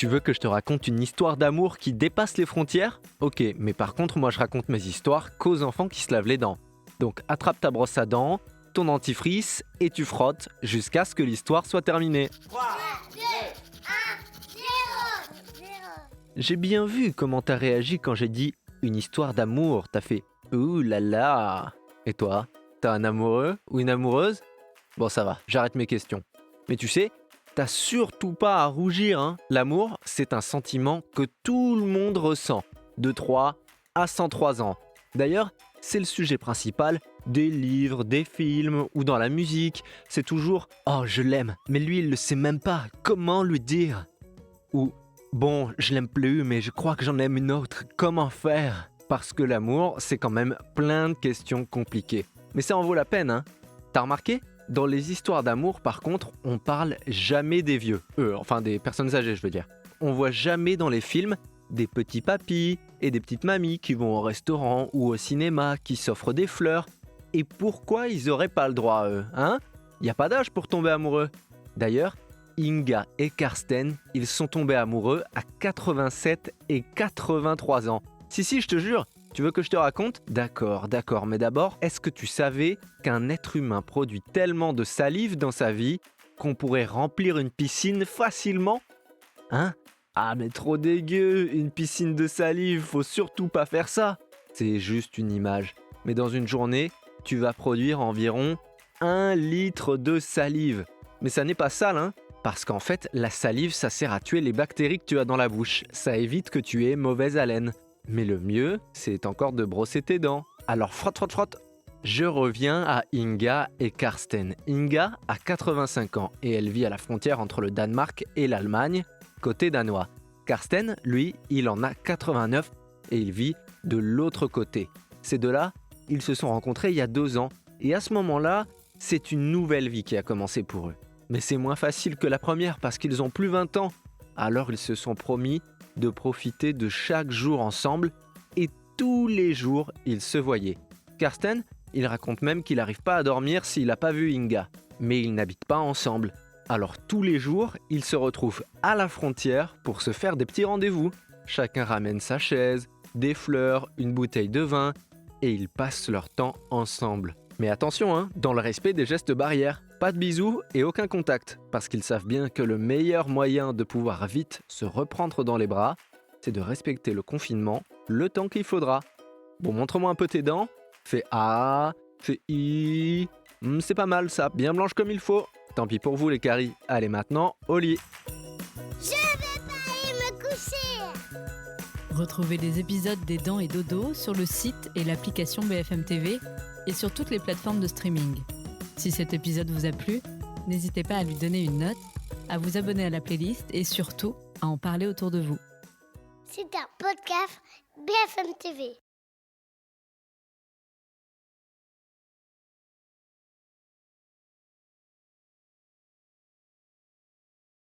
Tu veux que je te raconte une histoire d'amour qui dépasse les frontières? Ok, mais par contre, moi je raconte mes histoires qu'aux enfants qui se lavent les dents. Donc attrape ta brosse à dents, ton dentifrice et tu frottes jusqu'à ce que l'histoire soit terminée. 3, 2, 1, 0. J'ai bien vu comment t'as réagi quand j'ai dit une histoire d'amour. T'as fait ouh là là. Et toi, t'as un amoureux ou une amoureuse? Bon, ça va, j'arrête mes questions. Mais tu sais, t'as surtout pas à rougir, hein. L'amour, c'est un sentiment que tout le monde ressent, de 3 à 103 ans. D'ailleurs, c'est le sujet principal des livres, des films ou dans la musique. C'est toujours « Oh, je l'aime, mais lui, il le sait même pas. Comment lui dire ?» Ou « Bon, je l'aime plus, mais je crois que j'en aime une autre. Comment faire ?» Parce que l'amour, c'est quand même plein de questions compliquées. Mais ça en vaut la peine, hein. T'as remarqué ? Dans les histoires d'amour, par contre, on parle jamais des vieux. Enfin des personnes âgées, je veux dire. On voit jamais dans les films des petits papis et des petites mamies qui vont au restaurant ou au cinéma, qui s'offrent des fleurs. Et pourquoi ils auraient pas le droit, eux, hein? Y a pas d'âge pour tomber amoureux. D'ailleurs, Inga et Karsten, ils sont tombés amoureux à 87 et 83 ans. Si, je te jure. Tu veux que je te raconte? D'accord, mais d'abord, est-ce que tu savais qu'un être humain produit tellement de salive dans sa vie qu'on pourrait remplir une piscine facilement? Hein? Ah mais trop dégueu, une piscine de salive, faut surtout pas faire ça. C'est juste une image. Mais dans une journée, tu vas produire environ 1 litre de salive. Mais ça n'est pas sale, hein? Parce qu'en fait, la salive, ça sert à tuer les bactéries que tu as dans la bouche. Ça évite que tu aies mauvaise haleine. Mais le mieux, c'est encore de brosser tes dents. Alors frotte. Je reviens à Inga et Karsten. Inga a 85 ans et elle vit à la frontière entre le Danemark et l'Allemagne, côté danois. Karsten, lui, il en a 89 et il vit de l'autre côté. Ces deux-là, ils se sont rencontrés il y a 2 ans et à ce moment-là, c'est une nouvelle vie qui a commencé pour eux. Mais c'est moins facile que la première parce qu'ils ont plus 20 ans. Alors ils se sont promis de profiter de chaque jour ensemble et tous les jours, ils se voyaient. Karsten, il raconte même qu'il n'arrive pas à dormir s'il n'a pas vu Inga. Mais ils n'habitent pas ensemble. Alors tous les jours, ils se retrouvent à la frontière pour se faire des petits rendez-vous. Chacun ramène sa chaise, des fleurs, une bouteille de vin et ils passent leur temps ensemble. Mais attention, hein, dans le respect des gestes barrières. Pas de bisous et aucun contact, parce qu'ils savent bien que le meilleur moyen de pouvoir vite se reprendre dans les bras, c'est de respecter le confinement le temps qu'il faudra. Bon, montre-moi un peu tes dents. Fais A, fais I. C'est pas mal ça, bien blanche comme il faut. Tant pis pour vous les caries. Allez maintenant, au lit. Je vais pas aller me coucher. Retrouvez les épisodes des Dents et Dodo sur le site et l'application BFM TV et sur toutes les plateformes de streaming. Si cet épisode vous a plu, n'hésitez pas à lui donner une note, à vous abonner à la playlist et surtout à en parler autour de vous. C'est un podcast BFM TV.